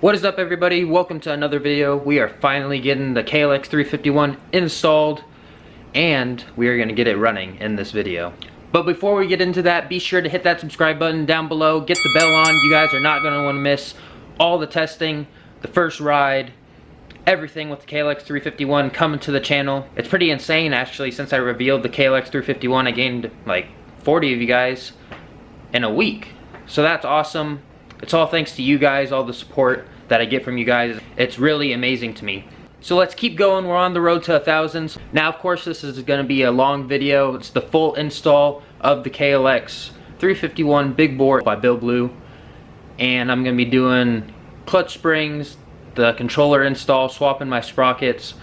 What is up, everybody? Welcome to another video. We are finally getting the KLX351 installed and we are going to get it running in this video. But before we get into that, be sure to hit that subscribe button down below, get the bell on. You guys are not going to want to miss all the testing, the first ride, everything with the KLX351 coming to the channel. It's pretty insane, actually. Since I revealed the KLX351, I gained like 40 of you guys in a week. So that's awesome. It's all thanks to you guys, all the support that I get from you guys. It's really amazing to me. So let's keep going. We're on the road to 1,000. Now, of course, this is going to be a long video. It's the full install of the KLX351 big bore by Bill Blue. And I'm going to be doing clutch springs, the controller install, swapping my sprockets.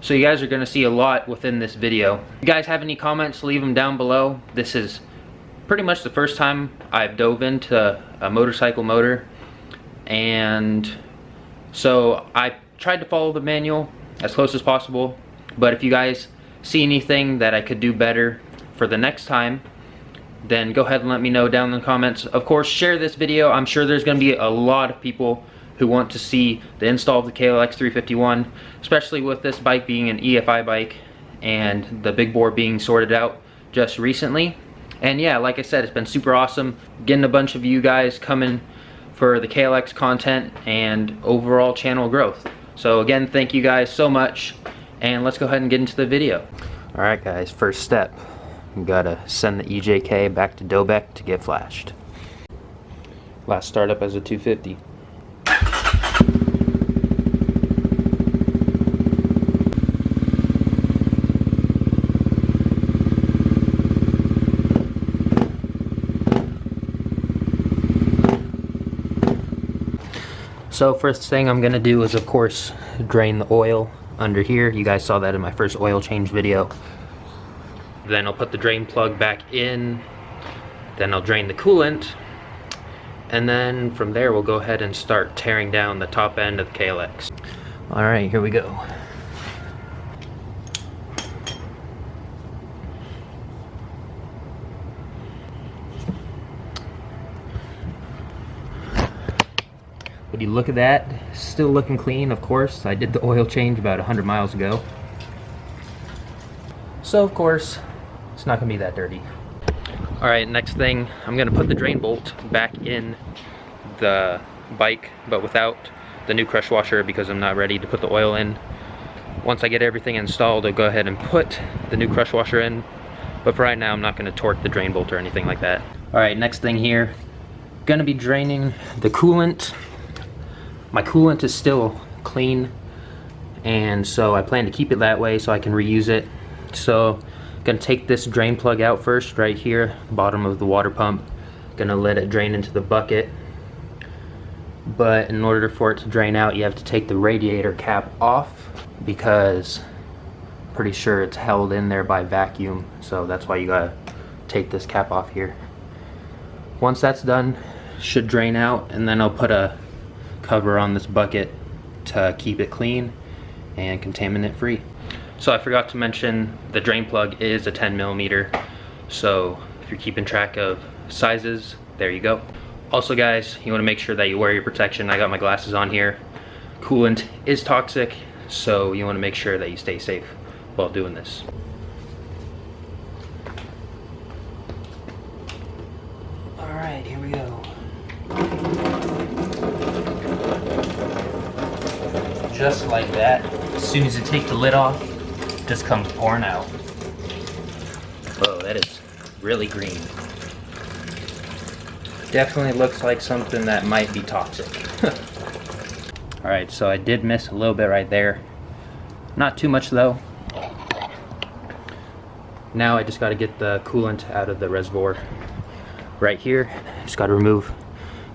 So you guys are going to see a lot within this video. If you guys have any comments, leave them down below. This is pretty much the first time I've dove into a motorcycle motor, and so I tried to follow the manual as close as possible. But if you guys see anything that I could do better for the next time, then go ahead and let me know down in the comments. Of course, share this video. I'm sure there's going to be a lot of people who want to see the install of the KLX351, especially with this bike being an EFI bike and the big bore being sorted out just recently. And yeah, like I said, it's been super awesome getting a bunch of you guys coming for the KLX content and overall channel growth. So again, thank you guys so much, and let's go ahead and get into the video. Alright guys, first step, we gotta send the EJK back to Dobeck to get flashed. Last startup as a 250. So first thing I'm gonna do is, of course, drain the oil under here. You guys saw that in my first oil change video. Then I'll put the drain plug back in. Then I'll drain the coolant. And then from there we'll go ahead and start tearing down the top end of the KLX. Alright, here we go. Would you look at that? Still looking clean, of course. I did the oil change about 100 miles ago. So, of course, it's not gonna be that dirty. Alright, next thing, I'm gonna put the drain bolt back in the bike, but without the new crush washer because I'm not ready to put the oil in. Once I get everything installed, I'll go ahead and put the new crush washer in. But for right now, I'm not gonna torque the drain bolt or anything like that. Alright, next thing here, gonna be draining the coolant. My coolant is still clean, and so I plan to keep it that way so I can reuse it. So I'm gonna take this drain plug out first, right here, bottom of the water pump. Gonna let it drain into the bucket. But in order for it to drain out, you have to take the radiator cap off because I'm pretty sure it's held in there by vacuum. So that's why you gotta take this cap off here. Once that's done, it should drain out, and then I'll put a cover on this bucket to keep it clean and contaminant free. So I forgot to mention the drain plug is a 10mm, so if you're keeping track of sizes, there you go. Also guys, you want to make sure that you wear your protection. I got my glasses on here. Coolant is toxic, so you want to make sure that you stay safe while doing this. Alright, here we go. Just like that. As soon as you take the lid off, it just comes pouring out. Whoa, that is really green. Definitely looks like something that might be toxic. Alright, so I did miss a little bit right there. Not too much though. Now I just got to get the coolant out of the reservoir. Right here, just got to remove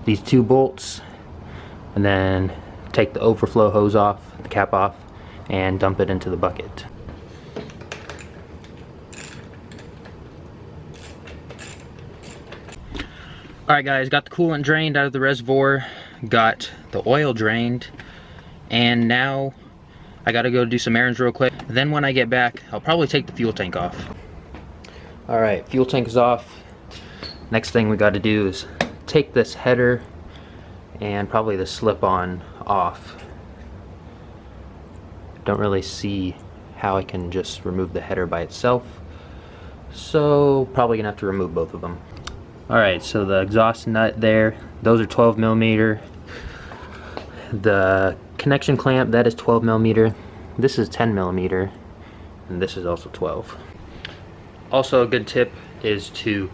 these two bolts and then take the overflow hose off, the cap off, and dump it into the bucket. Alright guys, got the coolant drained out of the reservoir, got the oil drained, and now I gotta go do some errands real quick. Then when I get back, I'll probably take the fuel tank off. Alright, fuel tank is off. Next thing we gotta do is take this header and probably the slip-on off. Don't really see how I can just remove the header by itself, so probably gonna have to remove both of them. Alright, so the exhaust nut there, those are 12mm. The connection clamp, that is 12mm. This is 10mm, and this is also 12. Also, a good tip is to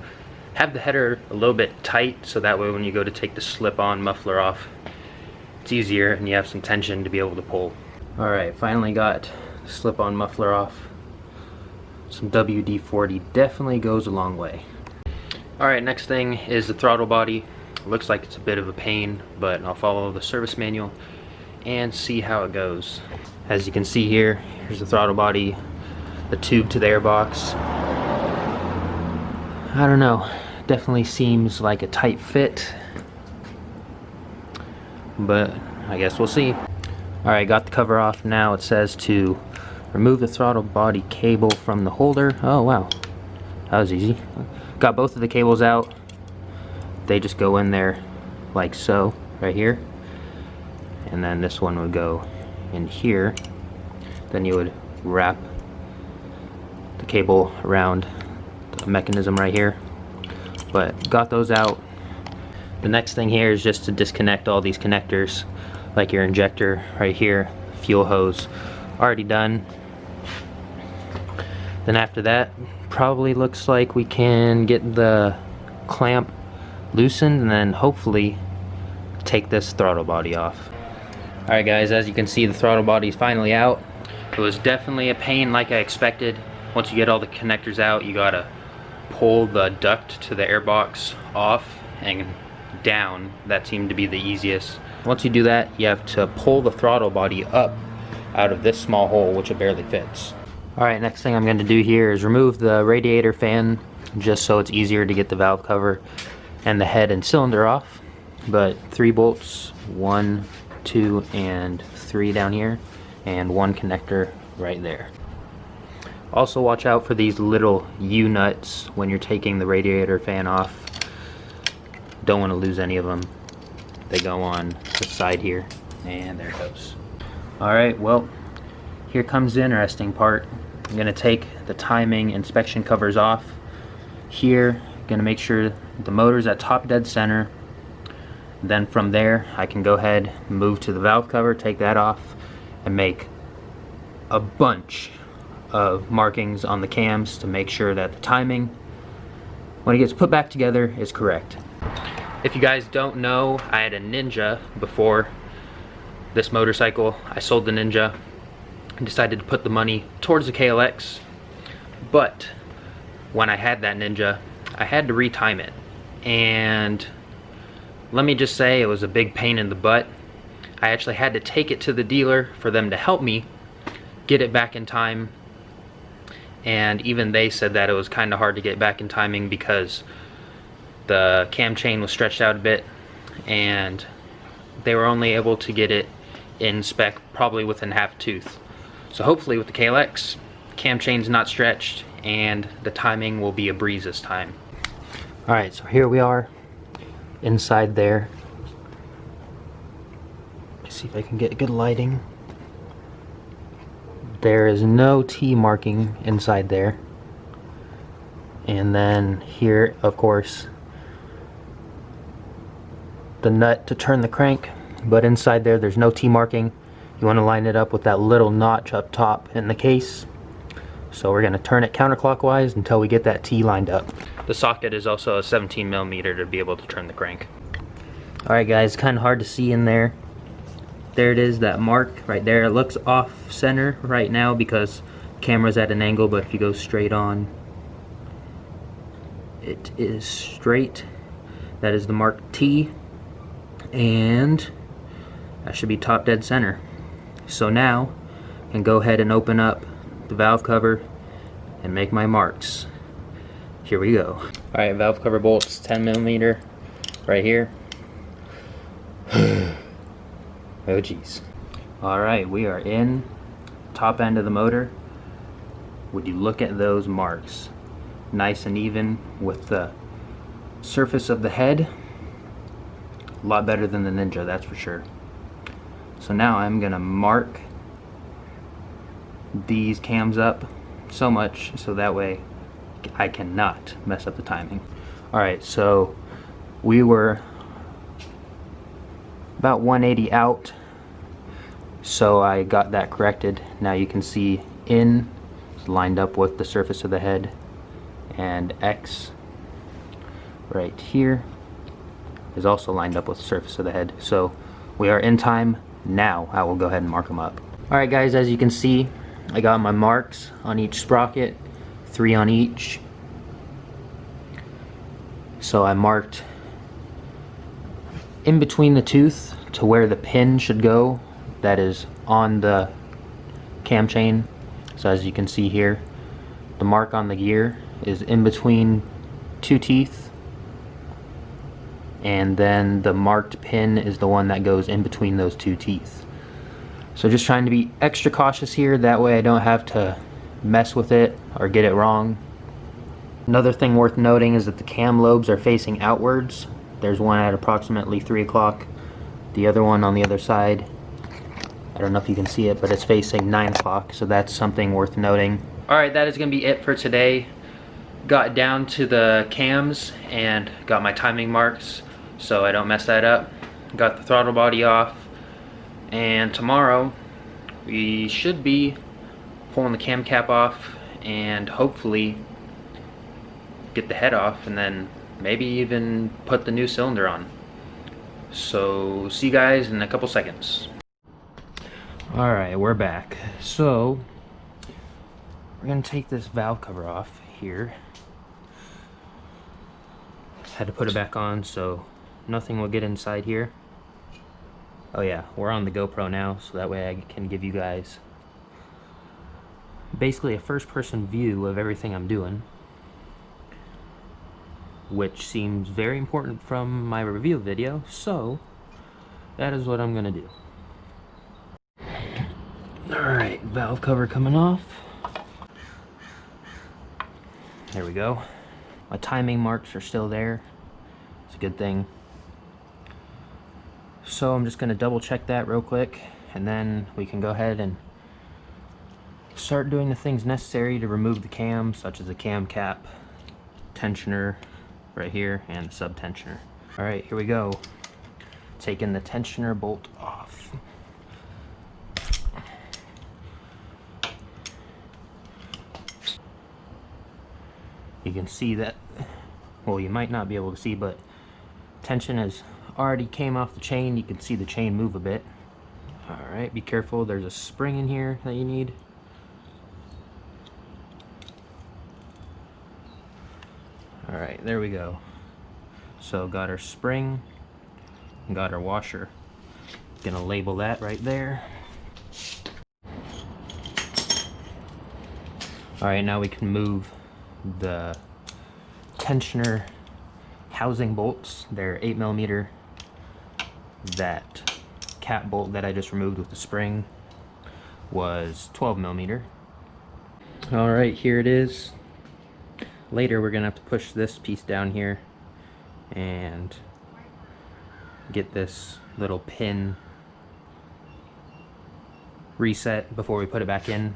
have the header a little bit tight, so that way when you go to take the slip-on muffler off, it's easier and you have some tension to be able to pull. Alright, finally got the slip-on muffler off. Some WD-40 definitely goes a long way. Alright, next thing is the throttle body. It looks like it's a bit of a pain, but I'll follow the service manual and see how it goes. As you can see here, here's the throttle body, the tube to the airbox. I don't know, definitely seems like a tight fit, but I guess we'll see. Alright, got the cover off. Now it says to remove the throttle body cable from the holder. Oh wow, that was easy. Got both of the cables out. They just go in there like so, right here. And then this one would go in here. Then you would wrap the cable around the mechanism right here. But got those out. The next thing here is just to disconnect all these connectors, like your injector right here, fuel hose, already done. Then after that, probably looks like we can get the clamp loosened and then hopefully take this throttle body off. Alright guys, as you can see, the throttle body is finally out. It was definitely a pain like I expected. Once you get all the connectors out, you gotta pull the duct to the airbox off and down. That seemed to be the easiest. Once you do that, you have to pull the throttle body up out of this small hole, which it barely fits. Alright, next thing I'm going to do here is remove the radiator fan, just so it's easier to get the valve cover and the head and cylinder off. But 3 bolts, 1, 2, and 3 down here, and 1 connector right there. Also watch out for these little U-nuts when you're taking the radiator fan off. Don't want to lose any of them. They go on the side here, and there it goes. Alright, well, here comes the interesting part. I'm going to take the timing inspection covers off. Here, going to make sure the motor's at top dead center. Then from there, I can go ahead and move to the valve cover, take that off, and make a bunch of markings on the cams to make sure that the timing, when it gets put back together, is correct. If you guys don't know, I had a Ninja before this motorcycle. I sold the Ninja and decided to put the money towards the KLX, but when I had that Ninja, I had to retime it, and let me just say it was a big pain in the butt. I actually had to take it to the dealer for them to help me get it back in time, and even they said that it was kind of hard to get back in timing because the cam chain was stretched out a bit, and they were only able to get it in spec probably within half tooth. So hopefully with the KLX, cam chain's not stretched and the timing will be a breeze this time. Alright, so here we are inside there. Let's see if I can get good lighting. There is no T marking inside there. And then here, of course, the nut to turn the crank, but inside there there's no T marking. You want to line it up with that little notch up top in the case. So we're going to turn it counterclockwise until we get that T lined up. The socket is also a 17mm to be able to turn the crank. Alright guys, kind of hard to see in there. There it is, that mark right there. It looks off center right now because the camera's at an angle, but if you go straight on, it is straight. That is the mark T, and that should be top dead center. So now I can go ahead and open up the valve cover and make my marks. Here we go. Alright, valve cover bolts, 10mm right here. Oh geez. Alright, we are in top end of the motor. Would you look at those marks? Nice and even with the surface of the head. A lot better than the Ninja, that's for sure. So now I'm gonna mark these cams up so much so that way I cannot mess up the timing. Alright, so we were about 180 out, so I got that corrected. Now you can see in is lined up with the surface of the head, and X right here is also lined up with the surface of the head. So we are in time. Now I will go ahead and mark them up. Alright guys, as you can see, I got my marks on each sprocket, 3 on each. So I marked in between the tooth to where the pin should go, that is on the cam chain. So as you can see here, the mark on the gear is in between 2 teeth, and then the marked pin is the one that goes in between those 2 teeth. So just trying to be extra cautious here, that way I don't have to mess with it or get it wrong. Another thing worth noting is that the cam lobes are facing outwards. There's one at approximately 3 o'clock, the other one on the other side, I don't know if you can see it, but it's facing 9 o'clock, so that's something worth noting. Alright, that is going to be it for today. Got down to the cams and got my timing marks so I don't mess that up. Got the throttle body off, and tomorrow we should be pulling the cam cap off and hopefully get the head off, and then maybe even put the new cylinder on. So see you guys in a couple seconds. Alright, we're back. So we're gonna take this valve cover off here. Had to put it back on so nothing will get inside here. Oh yeah, we're on the GoPro now, so that way I can give you guys basically a first-person view of everything I'm doing, which seems very important from my review video, so that is what I'm gonna do. Alright, valve cover coming off. There we go. My timing marks are still there. It's a good thing. So I'm just gonna double check that real quick, and then we can go ahead and start doing the things necessary to remove the cam, such as the cam cap, tensioner right here, and the sub tensioner. Alright, here we go. Taking the tensioner bolt off. You can see that, well, you might not be able to see, but tension has already came off the chain. You can see the chain move a bit. Alright, be careful, there's a spring in here that you need. Alright, there we go. So got our spring, got our washer. Gonna label that right there. Alright, now we can move the tensioner housing bolts. They're 8mm. That cap bolt that I just removed with the spring was 12mm. Alright, here it is. Later we're gonna have to push this piece down here and get this little pin reset before we put it back in,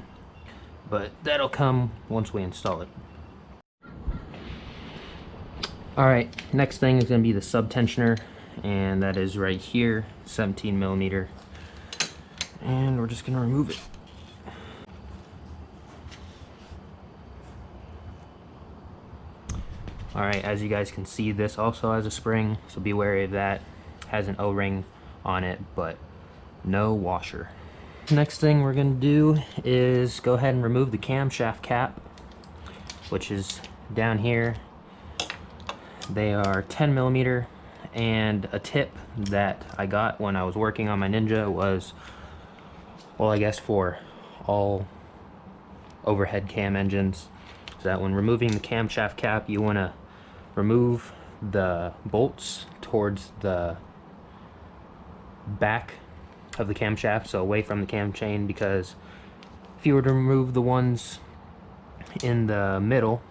but that'll come once we install it. Alright, next thing is going to be the sub tensioner, and that is right here, 17mm, and we're just going to remove it. Alright, as you guys can see, this also has a spring, so be wary of that. Has an O-ring on it, but no washer. Next thing we're going to do is go ahead and remove the camshaft cap, which is down here. They are 10mm, and a tip that I got when I was working on my Ninja was, well, I guess for all overhead cam engines, is that when removing the camshaft cap, you want to remove the bolts towards the back of the camshaft, so away from the cam chain, because if you were to remove the ones in the middle,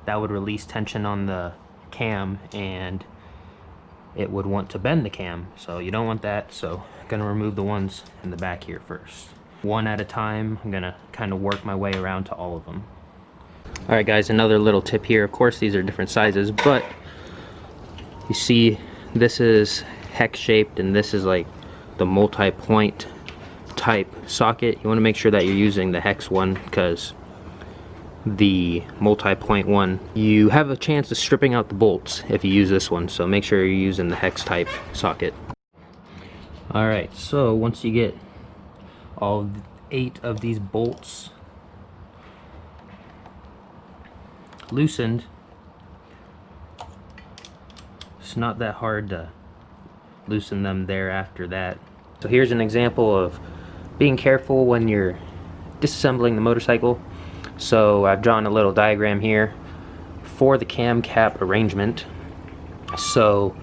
that would release tension on the cam, and it would want to bend the cam. So you don't want that, so I'm gonna remove the ones in the back here first. One at a time. I'm gonna kind of work my way around to all of them. Alright guys, another little tip here. Of course these are different sizes, but you see this is hex shaped and this is like the multi-point type socket. You want to make sure that you're using the hex one, because the multi-point one, you have a chance of stripping out the bolts if you use this one, so make sure you're using the hex type socket. Alright, so once you get all 8 of these bolts loosened, it's not that hard to loosen them there after that. So here's an example of being careful when you're disassembling the motorcycle. So I've drawn a little diagram here for the cam cap arrangement. So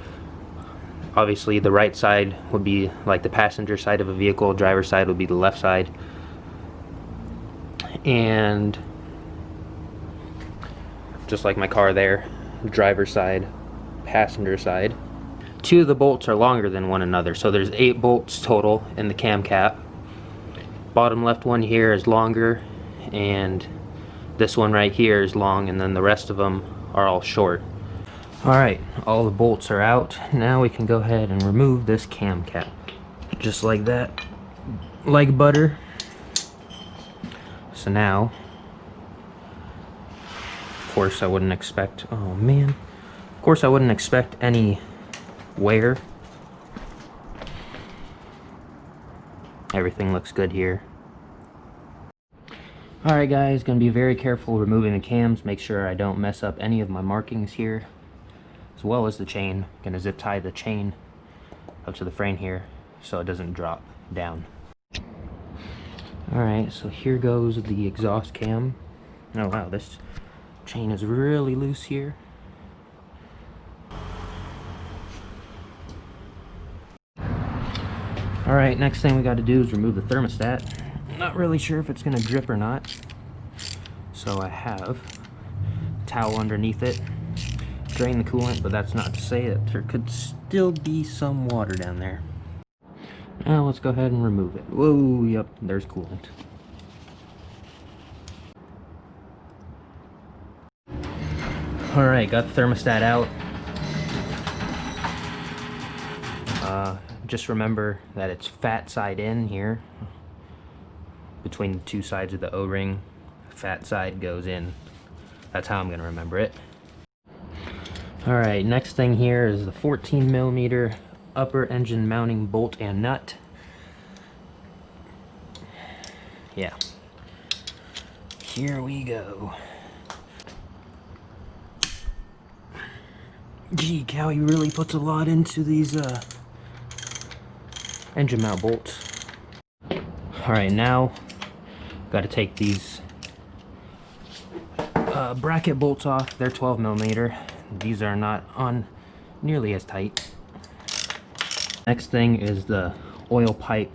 obviously the right side would be like the passenger side of a vehicle, driver's side would be the left side, and just like my car there, driver's side, passenger side. 2 of the bolts are longer than one another, so there's 8 bolts total in the cam cap. Bottom left one here is longer, and this one right here is long, and then the rest of them are all short. Alright, all the bolts are out. Now we can go ahead and remove this cam cap. Just like that, like butter. So now, of course I wouldn't expect, oh man, of course I wouldn't expect any wear. Everything looks good here. Alright guys, gonna be very careful removing the cams, make sure I don't mess up any of my markings here, as well as the chain. Gonna zip tie the chain up to the frame here so it doesn't drop down. Alright, so here goes the exhaust cam. Oh wow, this chain is really loose here. Alright, next thing we got to do is remove the thermostat. Not really sure if it's going to drip or not, so I have a towel underneath it. Drain the coolant, but that's not to say that there could still be some water down there. Now let's go ahead and remove it. Whoa, yep, there's coolant. Alright, got the thermostat out. Just remember that it's fat side in here. Between the 2 sides of the O-ring, fat side goes in. That's how I'm going to remember it. Alright, next thing here is the 14mm upper engine mounting bolt and nut. Yeah. Here we go. Gee, Cowie really puts a lot into these engine mount bolts. Alright, now got to take these bracket bolts off. They're 12mm. These are not on nearly as tight. Next thing is the oil pipe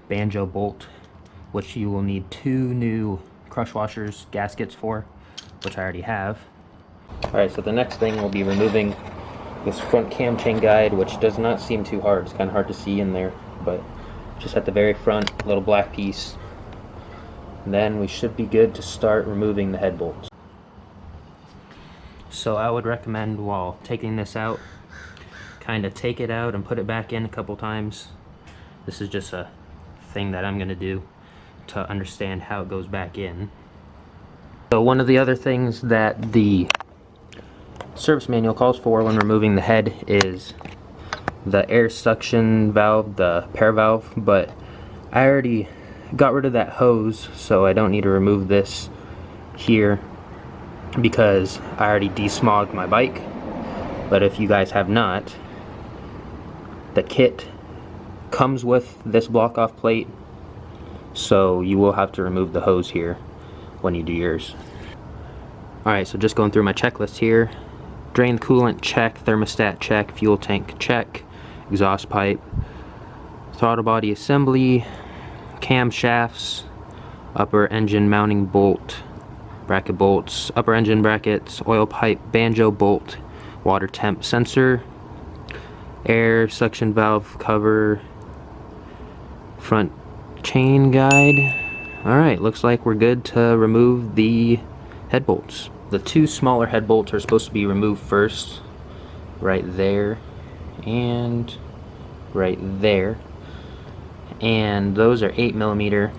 banjo bolt, which you will need 2 new crush washers gaskets for, which I already have. Alright, so the next thing will be removing this front cam chain guide, which does not seem too hard. It's kind of hard to see in there, but just at the very front, little black piece. And then we should be good to start removing the head bolts. So I would recommend, while taking this out, kind of take it out and put it back in a couple times. This is just a thing that I'm going to do to understand how it goes back in. So one of the other things that the service manual calls for when removing the head is the air suction valve, the pair valve, but I already got rid of that hose, so I don't need to remove this here because I already desmogged my bike. But if you guys have not, the kit comes with this block off plate, so you will have to remove the hose here when you do yours. Alright, so just going through my checklist here. Drain coolant, check. Thermostat, check. Fuel tank, check. Exhaust pipe. Throttle body assembly. Camshafts. Upper engine mounting bolt. Bracket bolts. Upper engine brackets. Oil pipe, banjo bolt. Water temp sensor. air suction valve cover, front chain guide. Alright, looks like we're good to remove the head bolts. The two smaller head bolts are supposed to be removed first, right there and right there, and those are 8mm.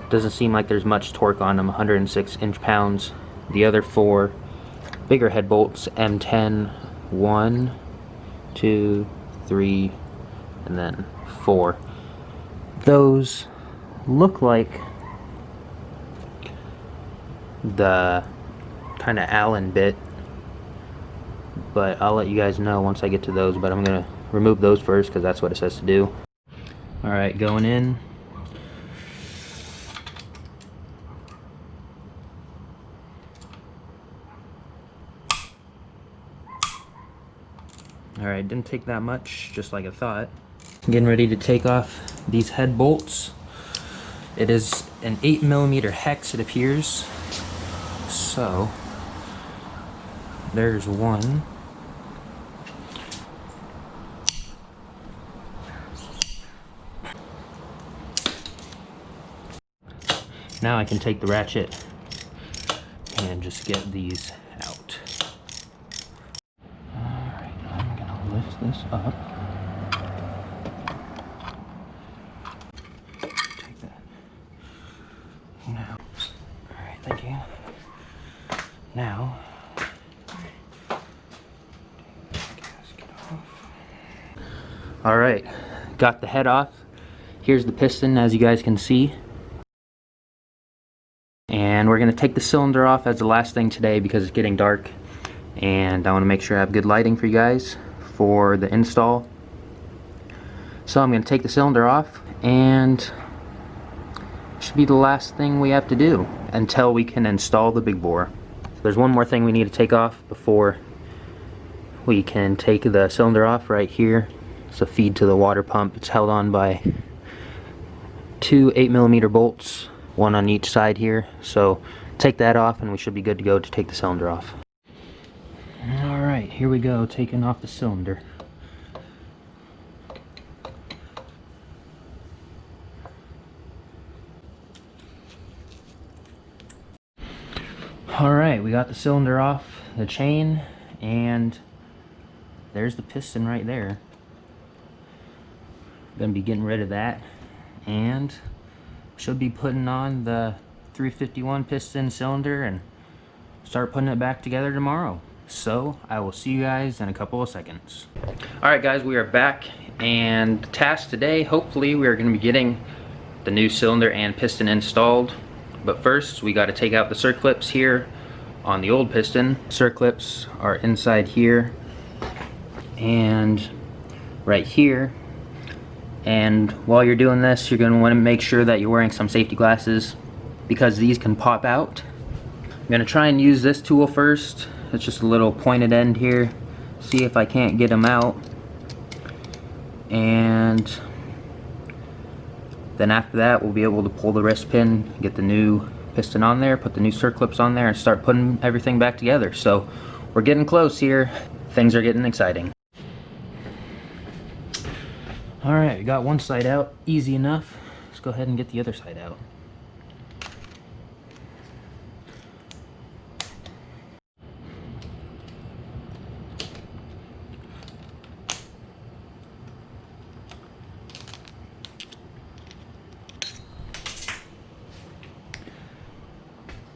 Doesn't seem like there's much torque on them, 106 inch-pounds. The other four bigger head bolts, M10, 1, 2, 3, and then 4. Those look like the kind of Allen bit, but I'll let you guys know once I get to those. But I'm gonna remove those first because that's what it says to do. Alright, going in. Alright, didn't take that much, just like I thought. Getting ready to take off these head bolts. It is an 8mm hex, it appears. So, there's one. Now I can take the ratchet and just get these out. Alright, I'm gonna lift this up. Take that. Now, alright, thank you. Now, alright, got the head off. Here's the piston, as you guys can see. And we're going to take the cylinder off as the last thing today because it's getting dark. And I want to make sure I have good lighting for you guys for the install. So I'm going to take the cylinder off, and it should be the last thing we have to do until we can install the big bore. There's one more thing we need to take off before we can take the cylinder off. Right here, it's a feed to the water pump. It's held on by two 8mm bolts, one on each side here. So take that off and we should be good to go to take the cylinder off. Alright, here we go, taking off the cylinder. Alright, we got the cylinder off the chain, and there's the piston right there. Gonna be getting rid of that, and should be putting on the 351 piston cylinder and start putting it back together tomorrow. So I will see you guys in a couple of seconds. Alright guys, we are back, and the task today, hopefully we are going to be getting the new cylinder and piston installed. But first we got to take out the circlips here on the old piston. Circlips are inside here and right here. And while you're doing this, you're going to want to make sure that you're wearing some safety glasses because these can pop out. I'm going to try and use this tool first. It's just a little pointed end here. See if I can't get them out. And then after that, we'll be able to pull the wrist pin, get the new piston on there, put the new circlips on there, and start putting everything back together. So we're getting close here. Things are getting exciting. Alright, we got one side out, easy enough. Let's go ahead and get the other side out.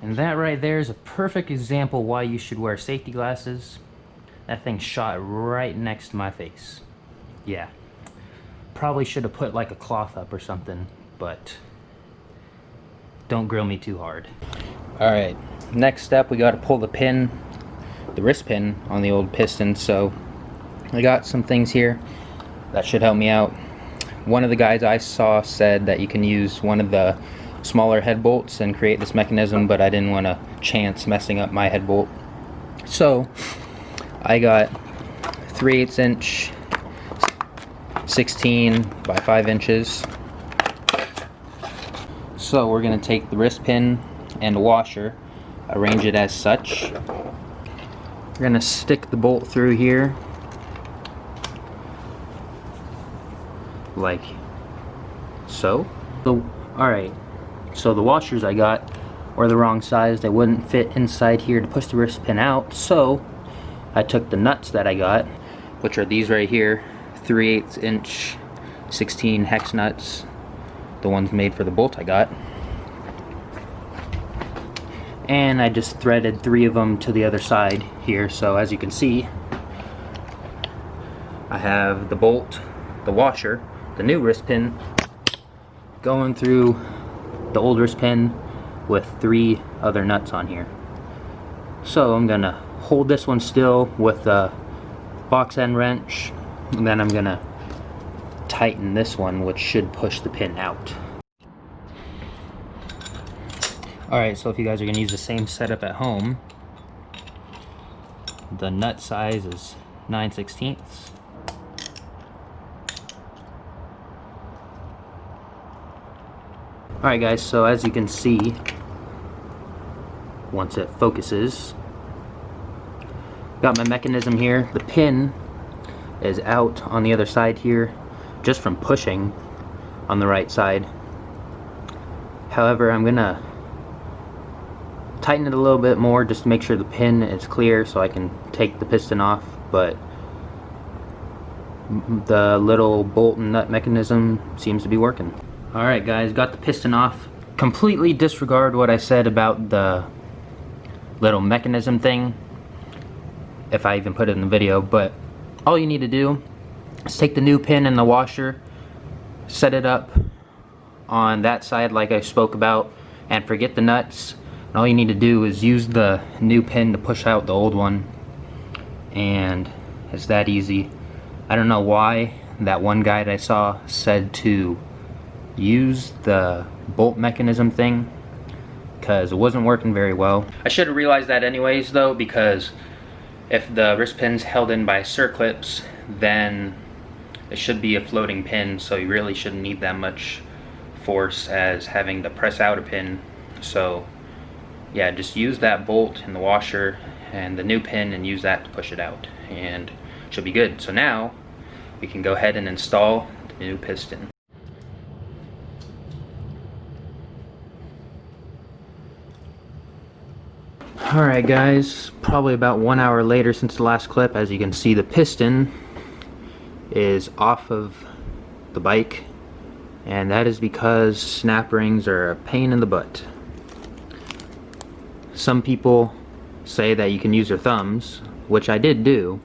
And that right there is a perfect example why you should wear safety glasses. That thing shot right next to my face. Yeah. Probably should have put like a cloth up or something, but don't grill me too hard. Alright, next step, we got to pull the pin, the wrist pin on the old piston. So I got some things here that should help me out. One of the guys I saw said that you can use one of the smaller head bolts and create this mechanism, but I didn't want to chance messing up my head bolt. So I got 3/8 inch 16 by 5 inches. So we're going to take the wrist pin and a washer, arrange it as such. We're going to stick the bolt through here like so. Alright, so the washers I got were the wrong size. They wouldn't fit inside here to push the wrist pin out, so I took the nuts that I got, which are these right here, 3/8 inch 16 hex nuts, the ones made for the bolt I got, and I just threaded 3 of them to the other side here. So as you can see, I have the bolt, the washer, the new wrist pin going through the old wrist pin with 3 other nuts on here. So I'm gonna hold this one still with a box end wrench, and then I'm gonna tighten this one, which should push the pin out. Alright, so if you guys are gonna use the same setup at home, the nut size is 9/16. Alright guys, so as you can see, once it focuses, got my mechanism here. The pin is out on the other side here, just from pushing on the right side. However, I'm gonna tighten it a little bit more just to make sure the pin is clear so I can take the piston off, but the little bolt and nut mechanism seems to be working. Alright guys, got the piston off. Completely disregard what I said about the little mechanism thing, if I even put it in the video, but all you need to do is take the new pin in the washer, set it up on that side like I spoke about, and forget the nuts. And all you need to do is use the new pin to push out the old one, and it's that easy. I don't know why that one guide I saw said to use the bolt mechanism thing, because it wasn't working very well. I should have realized that anyways though, because if the wrist pin's held in by circlips, then it should be a floating pin, so you really shouldn't need that much force as having to press out a pin. So yeah, just use that bolt in the washer and the new pin and use that to push it out, and it should be good. So now we can go ahead and install the new piston. Alright guys, probably about 1 hour later since the last clip. As you can see, the piston is off of the bike, and that is because snap rings are a pain in the butt. Some people say that you can use your thumbs, which I did do,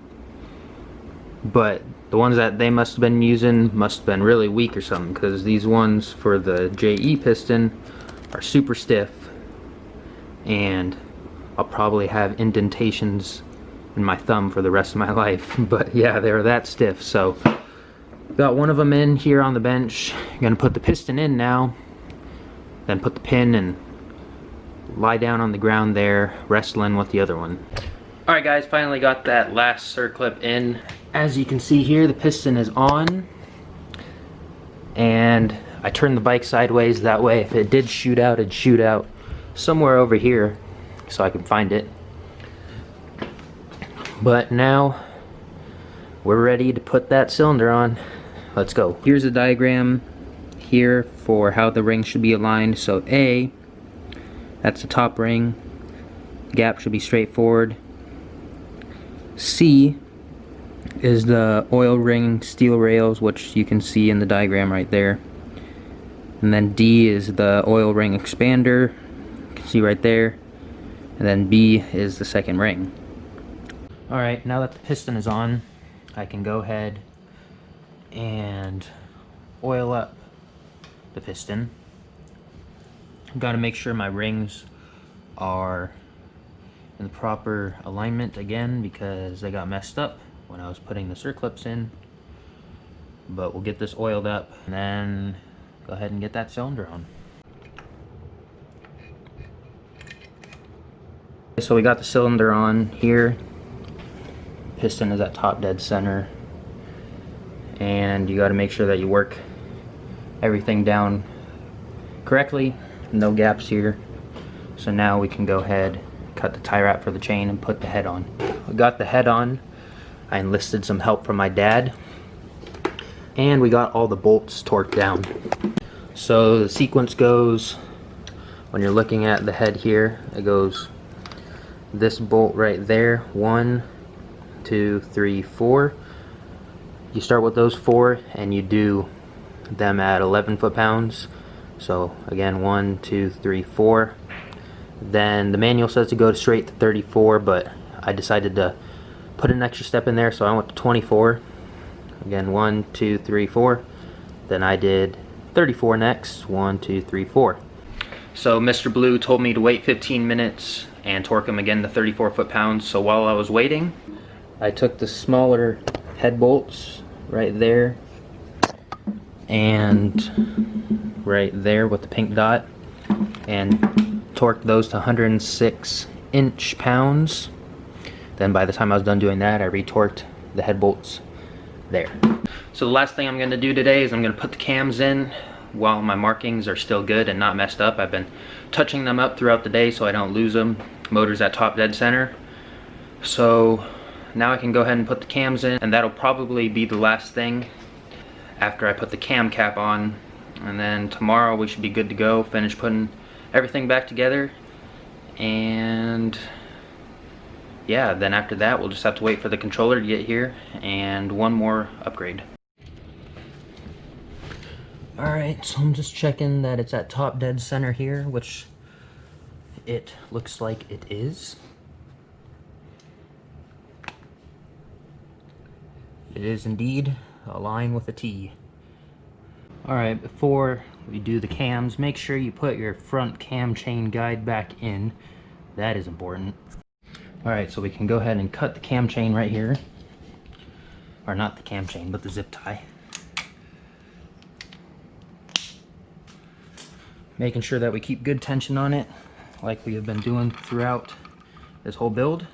but the ones that they must have been using must have been really weak or something, because these ones for the JE piston are super stiff, and I'll probably have indentations in my thumb for the rest of my life. But yeah, they're that stiff. So got one of them in here on the bench. Gonna put the piston in now, then put the pin and lie down on the ground there, wrestling with the other one. Alright guys, finally got that last circlip in. As you can see here, the piston is on, and I turned the bike sideways, that way if it did shoot out, it'd shoot out somewhere over here so I can find it. But now we're ready to put that cylinder on. Let's go. Here's a diagram here for how the rings should be aligned. So A, that's the top ring, gap should be straight forward. C is the oil ring steel rails, which you can see in the diagram right there. And then D is the oil ring expander, you can see right there. And then B is the second ring. Alright, now that the piston is on, I can go ahead and oil up the piston. I've got to make sure my rings are in the proper alignment again, because they got messed up when I was putting the circlips in. But we'll get this oiled up and then go ahead and get that cylinder on. So we got the cylinder on here. Piston is at top dead center, and you got to make sure that you work everything down correctly, no gaps here. So now we can go ahead, cut the tie wrap for the chain, and put the head on. We got the head on. I enlisted some help from my dad, And we got all the bolts torqued down. So the sequence goes, when you're looking at the head here, it goes this bolt right there, 1, 2, 3, 4. You start with those 4 and you do them at 11 foot-pounds. So again, 1, 2, 3, 4. Then the manual says to go straight to 34, but I decided to put an extra step in there, so I went to 24. Again, 1, 2, 3, 4. Then I did 34 next. 1, 2, 3, 4. So Mr. Blue told me to wait 15 minutes and torque them again to 34 foot-pounds. So while I was waiting, I took the smaller head bolts right there and right there with the pink dot and torqued those to 106 inch-pounds. Then by the time I was done doing that, I retorqued the head bolts there. So the last thing I'm going to do today is I'm going to put the cams in while my markings are still good and not messed up. I've been touching them up throughout the day so I don't lose them. Motor's at top dead center. So now I can go ahead and put the cams in, and that'll probably be the last thing after I put the cam cap on. And then tomorrow we should be good to go, finish putting everything back together. And yeah, then after that we'll just have to wait for the controller to get here and one more upgrade. Alright, so I'm just checking that it's at top dead center here, which it looks like it is. It is indeed a line with a T. Alright, before we do the cams, make sure you put your front cam chain guide back in. That is important. Alright, so we can go ahead and cut the cam chain right here. Or not the cam chain, but the zip tie. Making sure that we keep good tension on it, like we have been doing throughout this whole build.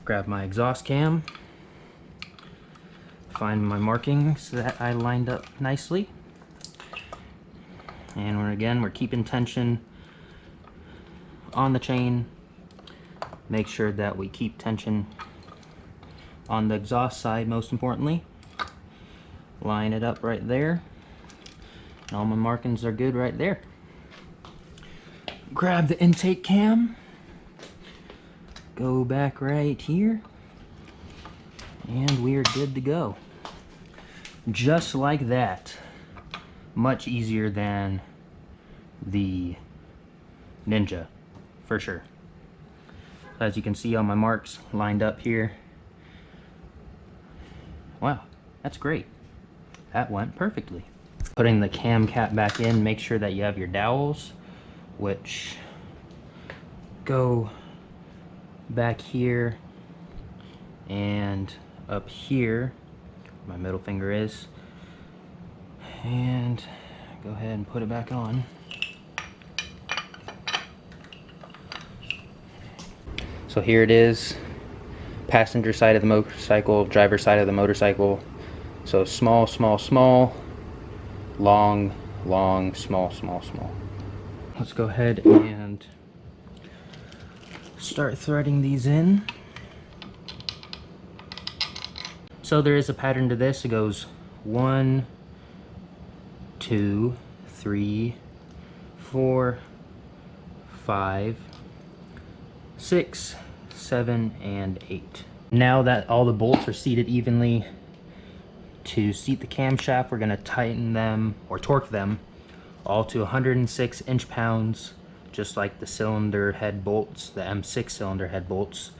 Grab my exhaust cam. Find my markings that I lined up nicely. And we're keeping tension on the chain. Make sure that we keep tension on the exhaust side, most importantly. Line it up right there. All my markings are good right there. Grab the intake cam. Go back right here. And we are good to go. Just like that. Much easier than the Ninja, for sure. As you can see on my marks lined up here. Wow, that's great. That went perfectly. Putting the cam cap back in, make sure that you have your dowels, which go back here and up here, my middle finger is, and go ahead and put it back on. So here it is, passenger side of the motorcycle, driver side of the motorcycle. So small, small, small, long, long, small, small, small. Let's go ahead and start threading these in. So there is a pattern to this. It goes 1, 2, 3, 4, 5, 6, 7, and 8. Now that all the bolts are seated evenly, to seat the camshaft, we're going to tighten them, or torque them, all to 106 inch-pounds, just like the cylinder head bolts, the M6 cylinder head bolts.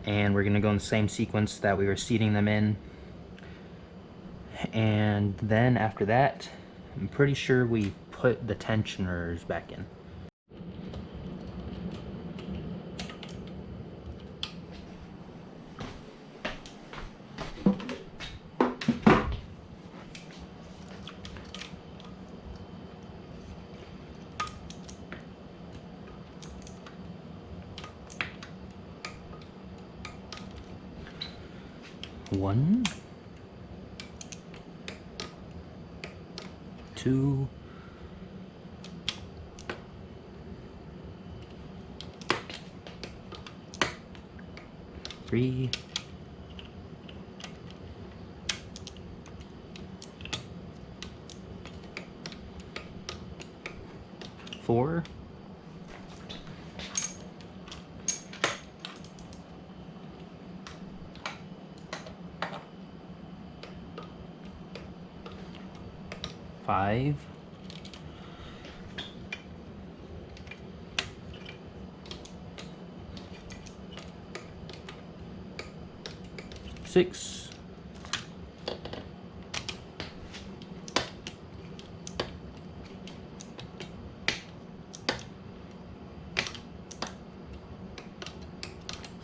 And we're going to go in the same sequence that we were seating them in. And then after that, I'm pretty sure we put the tensioners back in. One, 2, 3, 4. Five. 6.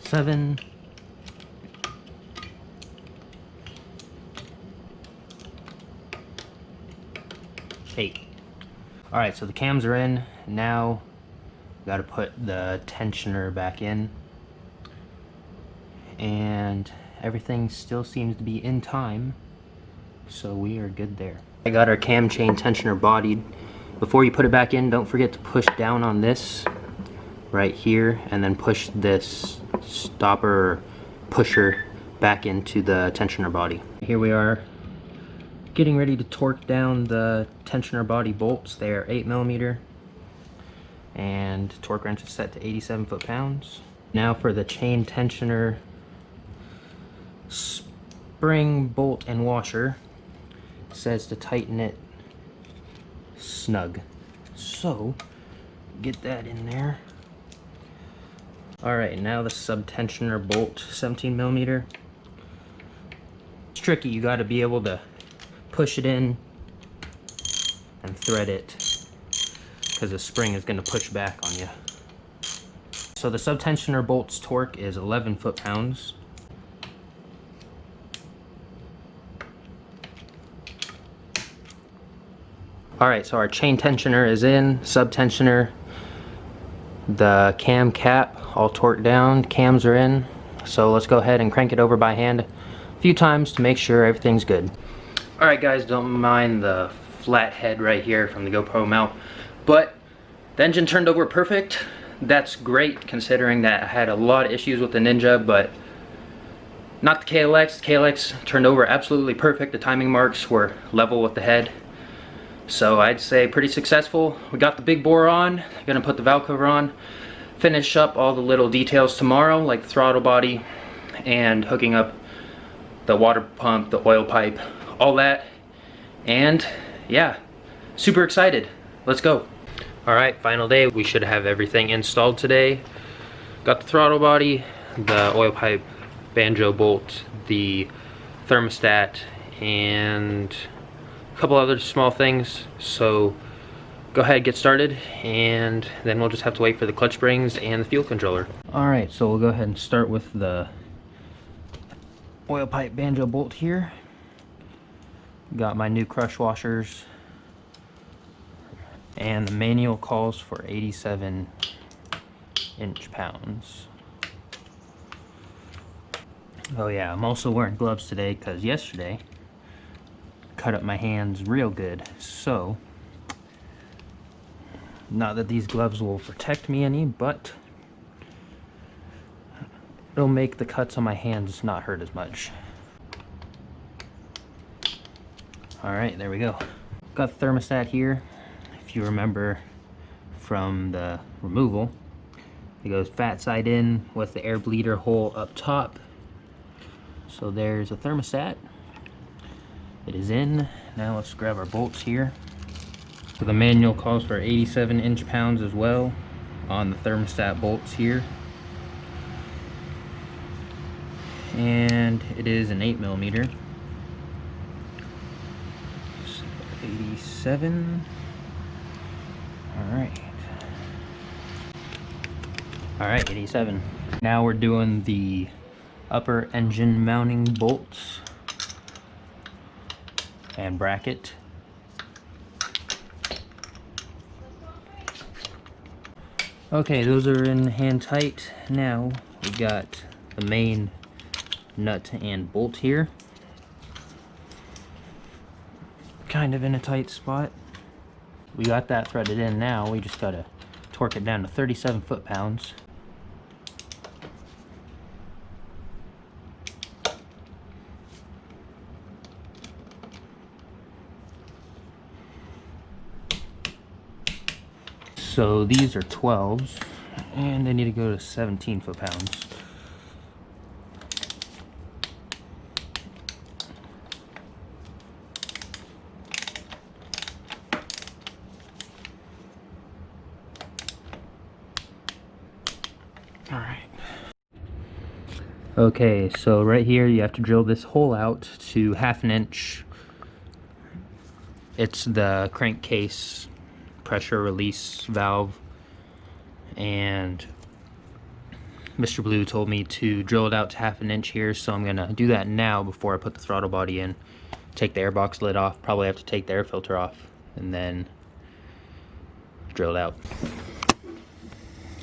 7. 8. Alright, so the cams are in. Now, got to put the tensioner back in. And everything still seems to be in time, so we are good there. I got our cam chain tensioner bodied. Before you put it back in, don't forget to push down on this right here, and then push this stopper or pusher back into the tensioner body. Here we are, getting ready to torque down the tensioner body bolts. They are 8mm, and torque wrench is set to 87 foot-pounds. Now for the chain tensioner spring bolt and washer. It says to tighten it snug, so get that in there. Alright, now the sub-tensioner bolt, 17mm. It's tricky, you got to be able to push it in and thread it, because the spring is going to push back on you. So the sub-tensioner bolt's torque is 11 foot-pounds. Alright, so our chain tensioner is in, sub-tensioner, the cam cap all torqued down, cams are in. So let's go ahead and crank it over by hand a few times to make sure everything's good. Alright guys, don't mind the flat head right here from the GoPro mount, but the engine turned over perfect. That's great considering that I had a lot of issues with the Ninja, but not the KLX. The KLX turned over absolutely perfect. The timing marks were level with the head. So I'd say pretty successful. We got the big bore on, gonna put the valve cover on, finish up all the little details tomorrow, like the throttle body and hooking up the water pump, the oil pipe, all that. And yeah, super excited. Let's go. Alright, final day. We should have everything installed today. Got the throttle body, the oil pipe, banjo bolt, the thermostat, and a couple other small things. So go ahead, get started, and then we'll just have to wait for the clutch springs and the fuel controller. Alright, so we'll go ahead and start with the oil pipe banjo bolt here. Got my new crush washers, and the manual calls for 87 inch-pounds. Oh yeah, I'm also wearing gloves today because yesterday cut up my hands real good. So, not that these gloves will protect me any, but it'll make the cuts on my hands not hurt as much. Alright, there we go. Got the thermostat here. If you remember from the removal, it goes fat side in with the air bleeder hole up top. So there's a thermostat. It is in. Now let's grab our bolts here. So the manual calls for 87 inch-pounds as well on the thermostat bolts here. And it is an 8mm. So 87. Alright. Alright, 87. Now we're doing the upper engine mounting bolts and bracket. Okay, those are in hand tight. Now we got the main nut and bolt here. Kind of in a tight spot. We got that threaded in. Now we just gotta torque it down to 37 foot-pounds. So these are 12s, and they need to go to 17 foot-pounds. Alright. Okay, so right here you have to drill this hole out to 1/2 inch. It's the crankcase pressure release valve, and Mr. Blue told me to drill it out to 1/2 inch here, so I'm gonna do that now before I put the throttle body in. Take the airbox lid off, probably have to take the air filter off, and then drill it out.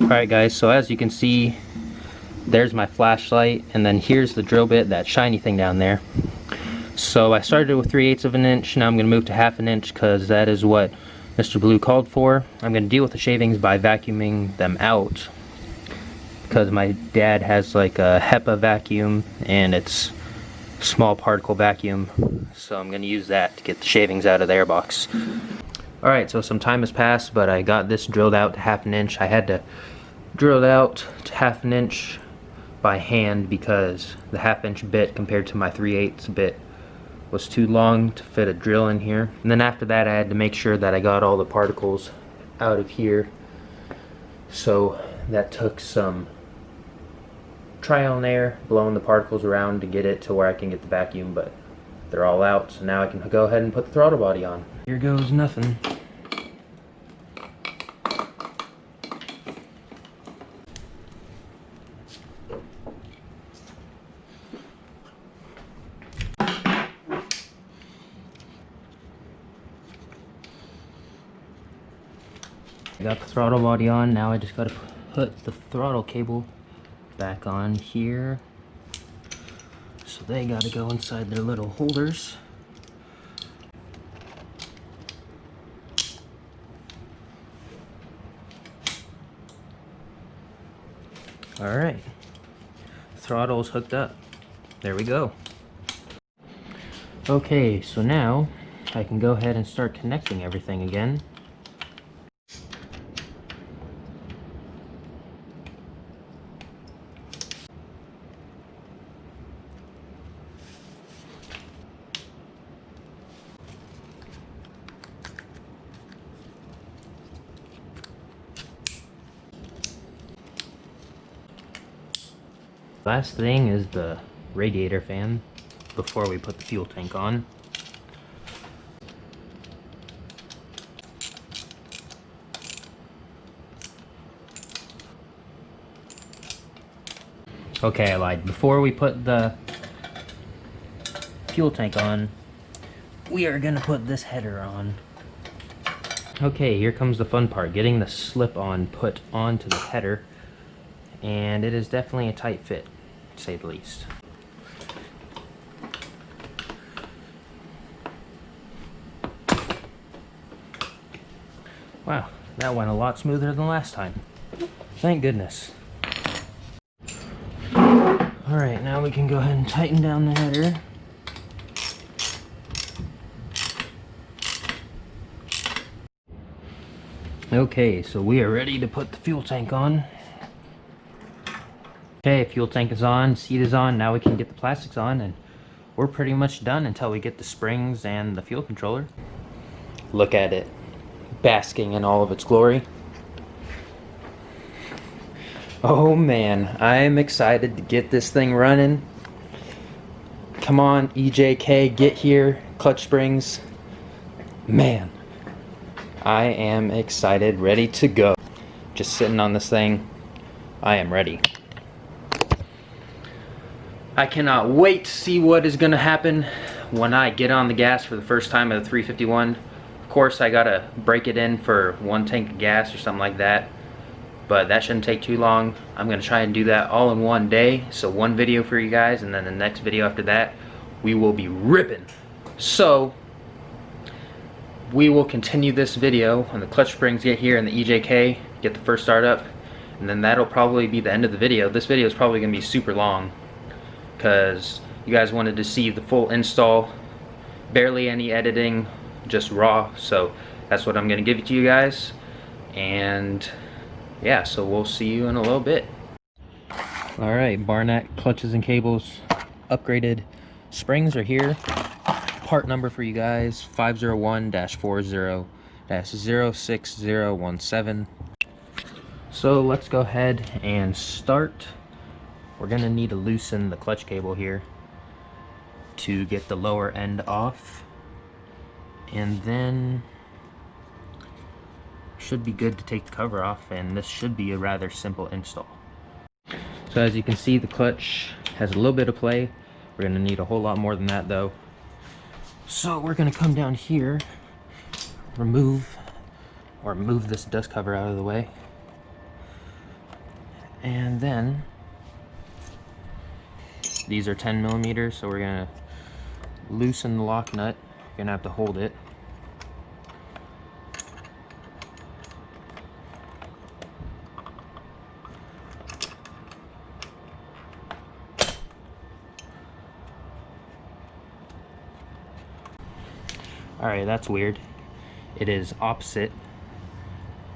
Alright guys, so as you can see, there's my flashlight, and then here's the drill bit, that shiny thing down there. So I started with 3/8 of an inch, now I'm going to move to 1/2 inch because that is what Mr. Blue called for. I'm going to deal with the shavings by vacuuming them out, because my dad has like a HEPA vacuum and it's small particle vacuum, so I'm going to use that to get the shavings out of the airbox. Alright, so some time has passed, but I got this drilled out to 1/2 inch. I had to drill it out to 1/2 inch by hand because the 1/2 inch bit compared to my 3/8 bit was too long to fit a drill in here. And then after that I had to make sure that I got all the particles out of here. So that took some trial and error, blowing the particles around to get it to where I can get the vacuum, but they're all out, so now I can go ahead and put the throttle body on. Here goes nothing. I got the throttle body on, now I just gotta put the throttle cable back on here. So they gotta go inside their little holders. Alright, throttle's hooked up. There we go. Okay, so now I can go ahead and start connecting everything again. Last thing is the radiator fan before we put the fuel tank on. Okay, I lied. Before we put the fuel tank on, we are gonna put this header on. Okay, here comes the fun part, getting the slip-on put onto the header, and it is definitely a tight fit, to say the least. Wow, that went a lot smoother than last time. Thank goodness. Alright, now we can go ahead and tighten down the header. Okay, so we are ready to put the fuel tank on. Okay, fuel tank is on, seat is on, now we can get the plastics on, and we're pretty much done until we get the springs and the fuel controller. Look at it, basking in all of its glory. Oh man, I am excited to get this thing running. Come on, EJK, get here, clutch springs. Man, I am excited, ready to go. Just sitting on this thing, I am ready. I cannot wait to see what is gonna happen when I get on the gas for the first time at the 351. Of course, I gotta break it in for 1 tank of gas or something like that, but that shouldn't take too long. I'm gonna try and do that all in one day, so one video for you guys, and then the next video after that we will be ripping. So we will continue this video when the clutch springs get here and the EJK get the first start up, and then that'll probably be the end of the video. This video is probably gonna be super long because you guys wanted to see the full install, barely any editing, just raw, so that's what I'm gonna give it to you guys. And yeah, so we'll see you in a little bit. Alright, Barnett clutches and cables upgraded. Springs are here. Part number for you guys, 501-40-06017. So let's go ahead and start. We're gonna need to loosen the clutch cable here to get the lower end off, and then should be good to take the cover off, and this should be a rather simple install. So as you can see, the clutch has a little bit of play. We're gonna need a whole lot more than that though. So we're gonna come down here, move this dust cover out of the way, and then these are 10 millimeters, so we're gonna loosen the lock nut. You're gonna have to hold it. Alright, that's weird. It is opposite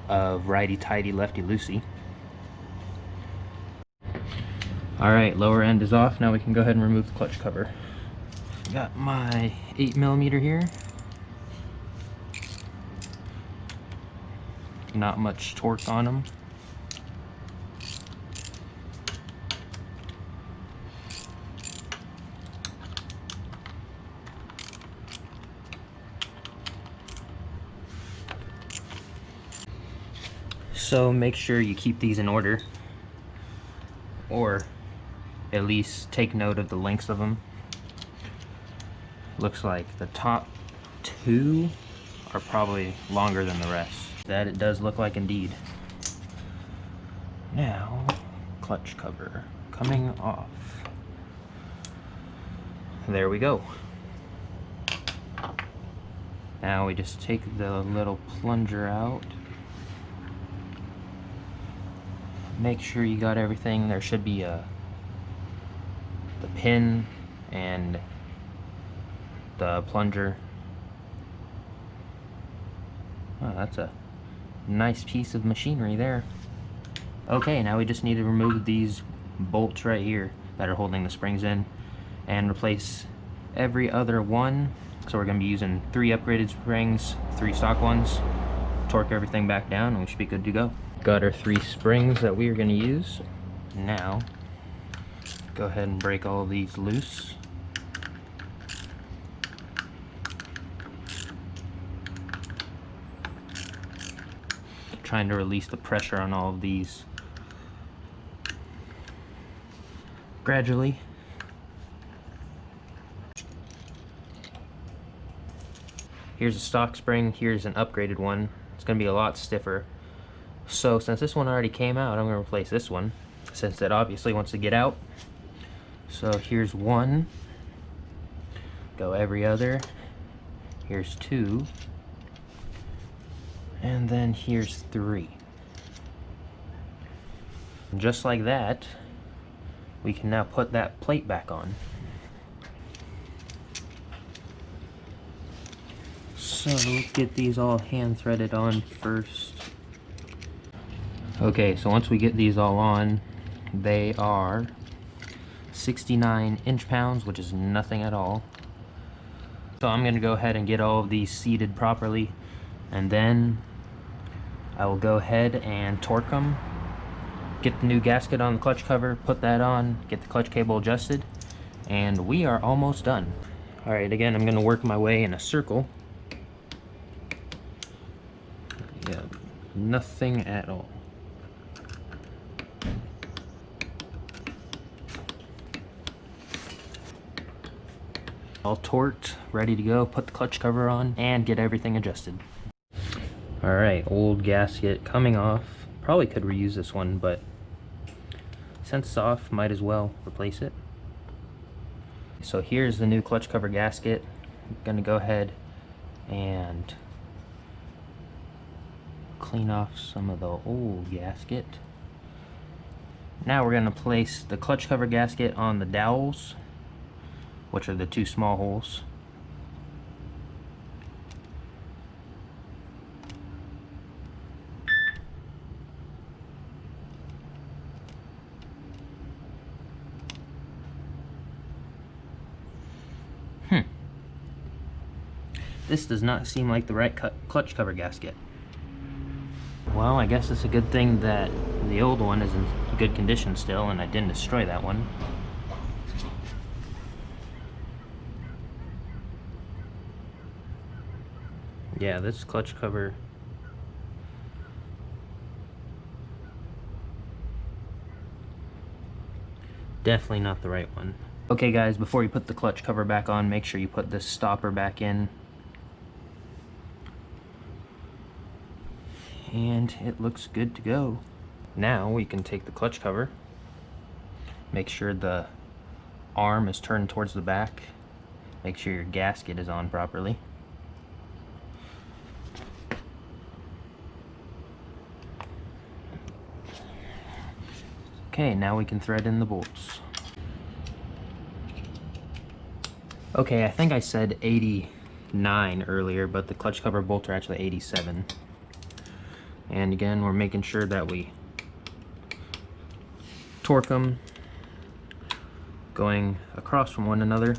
of righty-tighty, lefty-loosey. Alright, lower end is off. Now we can go ahead and remove the clutch cover. Got my 8 millimeter here. Not much torque on them. So make sure you keep these in order, or at least take note of the lengths of them. Looks like the top two are probably longer than the rest. That it does look like indeed. Now, clutch cover coming off. There we go. Now we just take the little plunger out. Make sure you got everything. There should be the pin and the plunger. Oh, that's a nice piece of machinery there. Okay, now we just need to remove these bolts right here that are holding the springs in and replace every other one. So we're going to be using 3 upgraded springs, 3 stock ones. Torque everything back down and we should be good to go. Got our 3 springs that we are going to use. Now, go ahead and break all of these loose. Trying to release the pressure on all of these gradually. Here's a stock spring, here's an upgraded one. It's going to be a lot stiffer. So since this one already came out, I'm going to replace this one, since it obviously wants to get out. So here's 1, go every other, here's 2, and then here's 3. And just like that, we can now put that plate back on. So let's get these all hand threaded on first. Okay, so once we get these all on, they are 69 inch-pounds, which is nothing at all. So I'm going to go ahead and get all of these seated properly, and then I will go ahead and torque them, get the new gasket on the clutch cover, put that on, get the clutch cable adjusted, and we are almost done. Alright, again, I'm going to work my way in a circle. Yeah, nothing at all. All torqued, ready to go, put the clutch cover on, and get everything adjusted. Alright, old gasket coming off. Probably could reuse this one, but since it's off, might as well replace it. So here's the new clutch cover gasket. I'm gonna go ahead and clean off some of the old gasket. Now we're gonna place the clutch cover gasket on the dowels, which are the 2 small holes. This does not seem like the right clutch cover gasket. Well, I guess it's a good thing that the old one is in good condition still and I didn't destroy that one. Yeah, this clutch cover definitely not the right one. Okay guys, before you put the clutch cover back on, make sure you put this stopper back in. And it looks good to go. Now we can take the clutch cover, make sure the arm is turned towards the back, make sure your gasket is on properly. Okay, now we can thread in the bolts. Okay, I think I said 89 earlier, but the clutch cover bolts are actually 87. And again, we're making sure that we torque them going across from one another.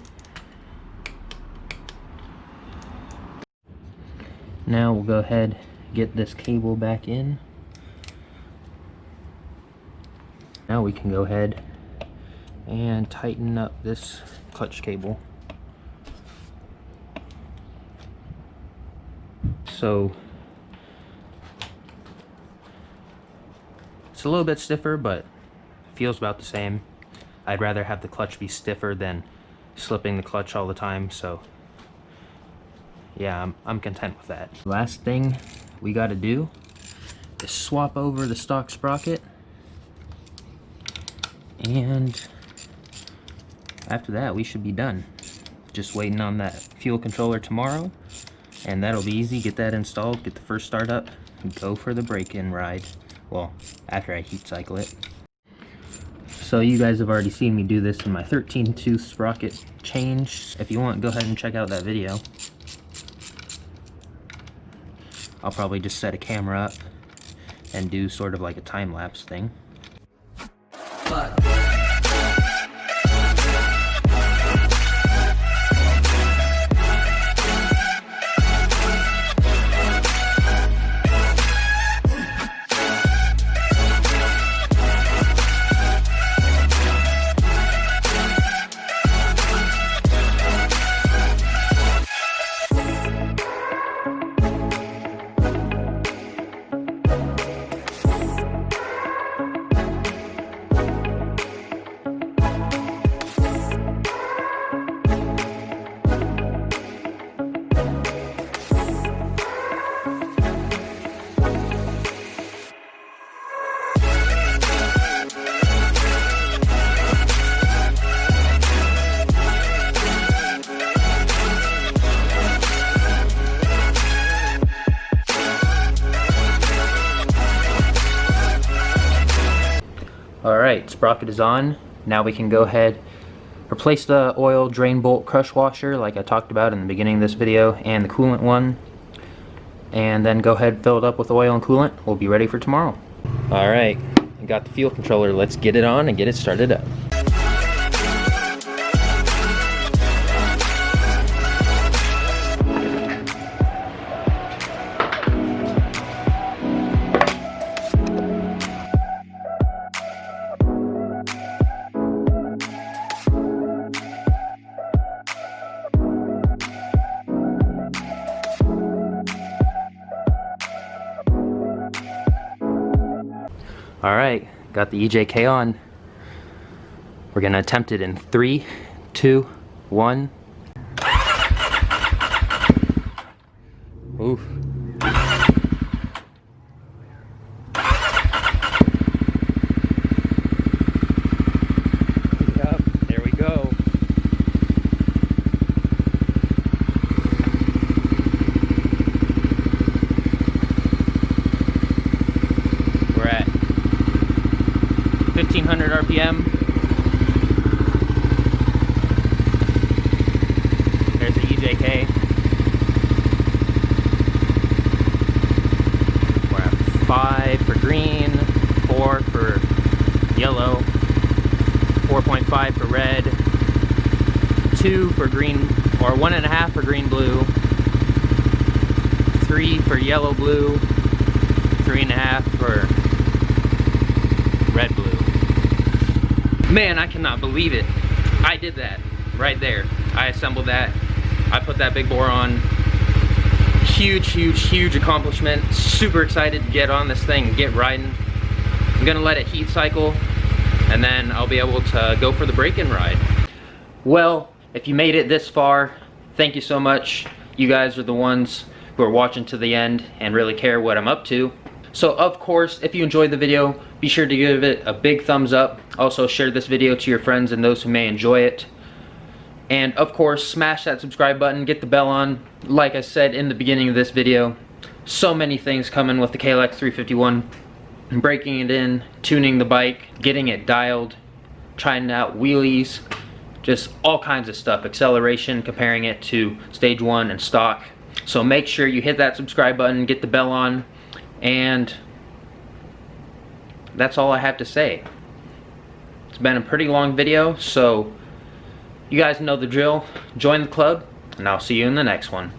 Now we'll go ahead and get this cable back in. Now we can go ahead and tighten up this clutch cable. So it's a little bit stiffer, but feels about the same. I'd rather have the clutch be stiffer than slipping the clutch all the time, so yeah, I'm content with that. Last thing we got to do is swap over the stock sprocket, and after that we should be done. Just waiting on that fuel controller tomorrow, and that'll be easy. Get that installed, get the first start up, and go for the break-in ride. Well, after I heat cycle it. So you guys have already seen me do this in my 13-tooth sprocket change. If you want, go ahead and check out that video. I'll probably just set a camera up and do sort of like a time-lapse thing. Alright, sprocket is on. Now we can go ahead, replace the oil drain bolt crush washer like I talked about in the beginning of this video, and the coolant one, and then go ahead and fill it up with oil and coolant. We'll be ready for tomorrow. Alright, I got the fuel controller. Let's get it on and get it started up. Alright, got the EJK on. We're gonna attempt it in 3, 2, 1. Oof. Yep, there we go. We're at 1500 RPM. There's the EJK. We're at 5 for green, 4 for yellow, 4.5 for red, 2 for green, or 1.5 for green blue, 3 for yellow blue, 3.5 for red blue. Man, I cannot believe it. I did that right there. I assembled that. I put that big bore on. Huge, huge, huge accomplishment. Super excited to get on this thing and get riding. I'm gonna let it heat cycle and then I'll be able to go for the break-in ride. Well, if you made it this far, thank you so much. You guys are the ones who are watching to the end and really care what I'm up to. So of course, if you enjoyed the video, be sure to give it a big thumbs up. Also share this video to your friends and those who may enjoy it. And of course, smash that subscribe button, get the bell on. Like I said in the beginning of this video, so many things coming with the KLX351. Breaking it in, tuning the bike, getting it dialed, trying out wheelies, just all kinds of stuff. Acceleration, comparing it to stage 1 and stock. So make sure you hit that subscribe button, get the bell on, and that's all I have to say. It's been a pretty long video, so you guys know the drill. Join the club, and I'll see you in the next one.